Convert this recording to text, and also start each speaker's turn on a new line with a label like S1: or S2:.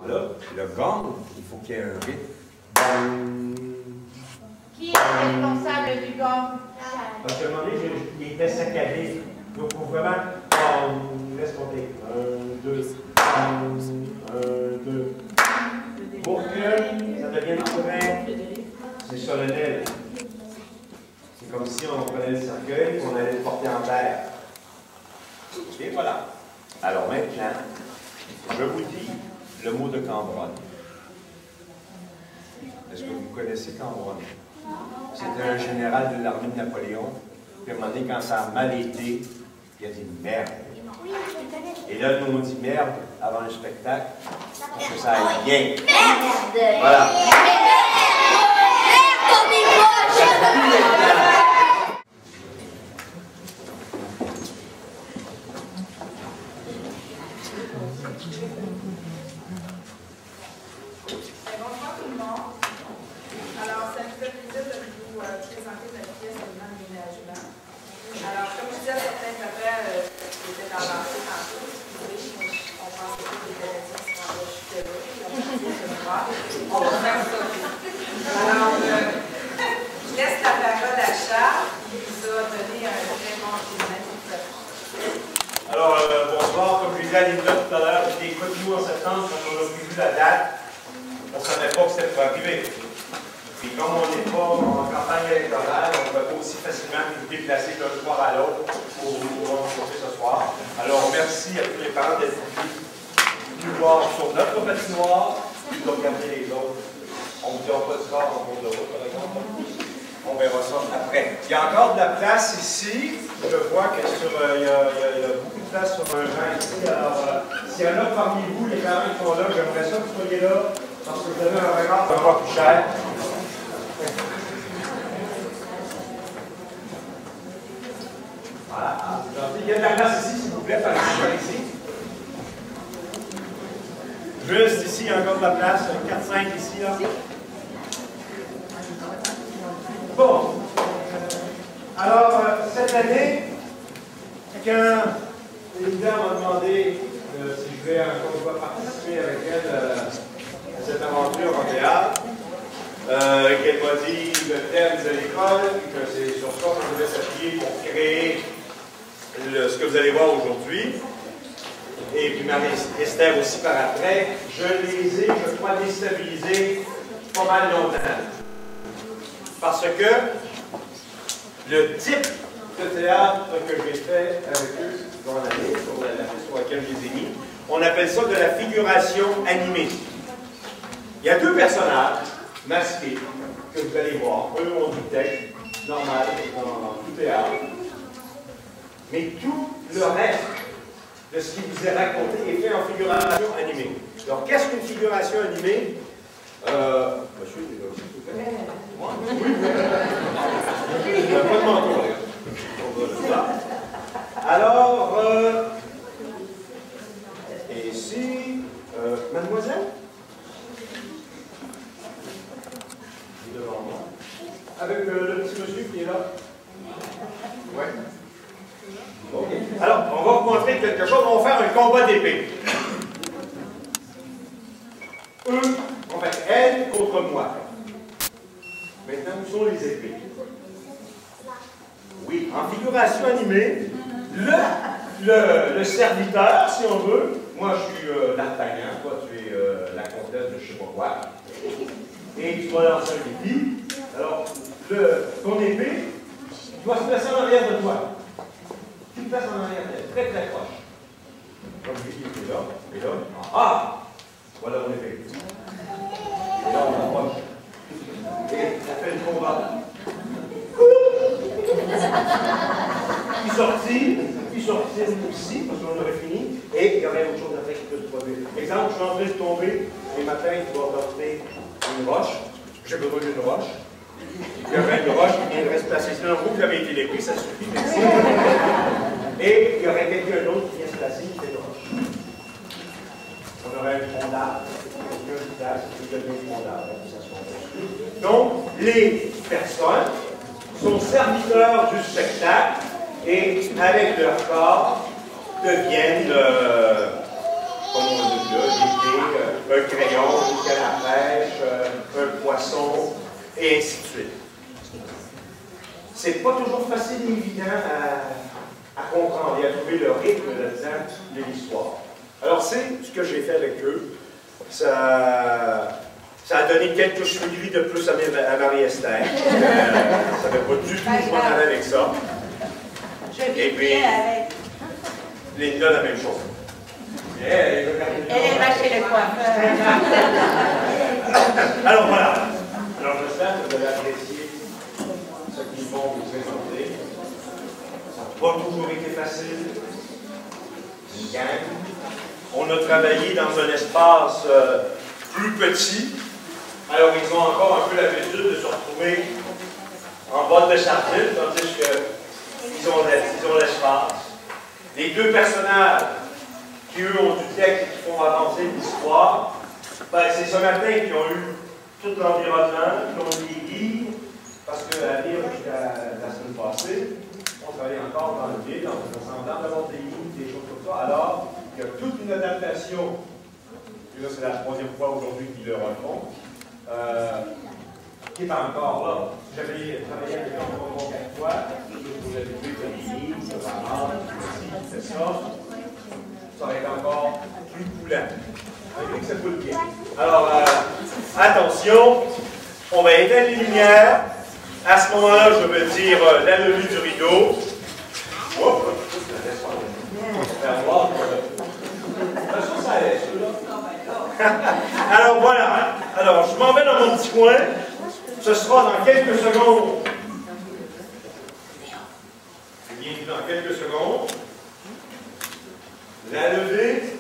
S1: Là, le gong, il faut qu'il y ait un rythme. Bang.
S2: Qui est responsable du gong?
S1: Parce qu'à un moment donné, il était saccadé. Donc, il faut vraiment. Laisse compter. 1, 2, 1, 2. Pour que ça devienne correct, c'est solennel. C'est comme si on prenait le cercueil et on allait le porter en terre. Et voilà. Alors maintenant, je vous dis le mot de Cambronne. Est-ce que vous connaissez Cambronne? C'était un général de l'armée de Napoléon. Puis à un moment donné, quand ça a mal été, il a dit merde. Et là, nous on dit merde avant le spectacle, parce que ça aille bien.
S2: Merde!
S1: Voilà.
S3: Bonsoir tout le monde. Alors, ça me fait plaisir de vous présenter notre pièce de déménagement. Alors, comme je disais à certains papas qui étaient dans l'entrée tantôt, on pensait que les Canadiens se rendaient jusque là, on va faire ça. Alors, je laisse la parole à Charles, qui nous a donné un très bon résumé.
S1: Alors, bonsoir. Comme je disais à Linda tout à l'heure, j'ai écouté nous en septembre, quand on a vu la date, on ne savait pas que c'était pour arriver. Puis comme on n'est pas en campagne électorale, on ne peut pas aussi facilement nous déplacer d'un soir à l'autre pour nous rencontrer ce soir. Alors, merci à tous les parents d'être venus voir sur notre patinoire, puis de regarder les autres. On ne vous dira pas de score en cours de route, par exemple. On verra ça après. Il y a encore de la place ici. Je vois qu'il y a beaucoup de place sur un banc ici. Alors, s'il y en a parmi vous, les parents qui sont là, j'aimerais ça que vous soyez là, parce que vous avez un regard un peu plus cher. Voilà. Il y a de la place ici, s'il vous plaît, par ici. Juste ici, il y a encore de la place. 4-5 ici, là. Bon. Alors, cette année, quand Linda m'a demandé si je vais encore participer avec elle à cette aventure en théâtre, qu'elle m'a dit le thème de l'école, que c'est sur ça qu'on devait s'appuyer pour créer ce que vous allez voir aujourd'hui. Et puis Marie-Esther aussi par après, je les ai, je crois, déstabilisés pas mal longtemps. Parce que le type de théâtre que j'ai fait avec eux dans l'année, sur la pièce sur laquelle je les ai mis, on appelle ça de la figuration animée. Il y a deux personnages masqués que vous allez voir. Eux ont du texte normal dans tout théâtre. Mais tout le reste de ce qui vous est raconté est fait en figuration animée. Alors, qu'est-ce qu'une figuration animée? Monsieur, il est là aussi, s'il vous plaît. Moi? Oui. Pas de manteau, les gars. Alors, et ici, mademoiselle? Devant moi. Avec le petit monsieur qui est là. Ouais. Okay. Alors, on va vous montrer quelque chose. On va faire un combat d'épée. Eux, en fait, elle contre moi. Maintenant, où sont les épées? Oui, en figuration animée, le serviteur, si on veut, moi je suis d'Artagnan, toi tu es la comtesse de je sais pas quoi, et tu vas lancer un défi. Alors, ton épée doit se placer en arrière de toi. Tu te places en arrière d'elle, très très proche. Comme lui, il est là, et là, ah! Voilà mon épée. Et là, on approche. Et on fait le combat. Puis sortir ici, parce qu'on aurait fini, et il y aurait autre chose après qui peut se produire. Exemple, je suis en train de tomber, et ma tête doit porter une roche. J'ai besoin d'une roche. Il y aurait une roche qui viendrait se placer. C'est un groupe qui avait été l'épée, ça suffit. Merci. Et il y aurait quelqu'un d'autre qui vient se placer, qui fait une roche. On aurait un tronc d'arbre, quelqu'un qui place, qui devient un tronc d'arbre. Donc, les personnes sont serviteurs du spectacle et, avec leur corps, deviennent comme on a vu là, des dés, un crayon, une canne à pêche, un poisson, et ainsi de suite. C'est pas toujours facile et évident à comprendre et à trouver le rythme là-dedans de l'histoire. Alors, c'est ce que j'ai fait avec eux. Ça a donné quelques cheveux gris de plus à Marie-Esther. Ça ne savait pas du tout où je m'en allais avec ça. Et puis, Linda, la même chose.
S2: Elle va chez le coiffeur.
S1: Alors voilà. Alors j'espère que vous avez apprécié ce qu'ils vont vous présenter. Ça n'a pas toujours été facile. Une gang. On a travaillé dans un espace plus petit. Alors ils ont encore un peu l'habitude de se retrouver en boîte de sardines, tandis qu'ils ont l'espace. Les deux personnages qui, eux, ont du texte et qui font avancer l'histoire, ben, c'est ce matin qu'ils ont eu tout l'environnement, qui ont eu des guides, parce qu'à lire jusqu'à la semaine passée, on travaille encore dans le vide, en faisant semblant d'avoir des guides, des choses comme ça. Alors, il y a toute une adaptation, et là c'est la troisième fois aujourd'hui qu'ils le refont, qui n'est pas encore là. Si j'avais travaillé avec eux encore 4 fois, vous avez vu que les guides, ça va rendre, c'est ça. Ça va être encore plus coulant. Avec que ça coule bien. Alors, attention, on va éteindre les lumières. À ce moment-là, je veux dire la levée du rideau. Oh, ça laisse, là. Alors voilà. Alors, je m'en vais dans mon petit coin. Ce sera dans quelques secondes. Bien dans quelques secondes. La levée.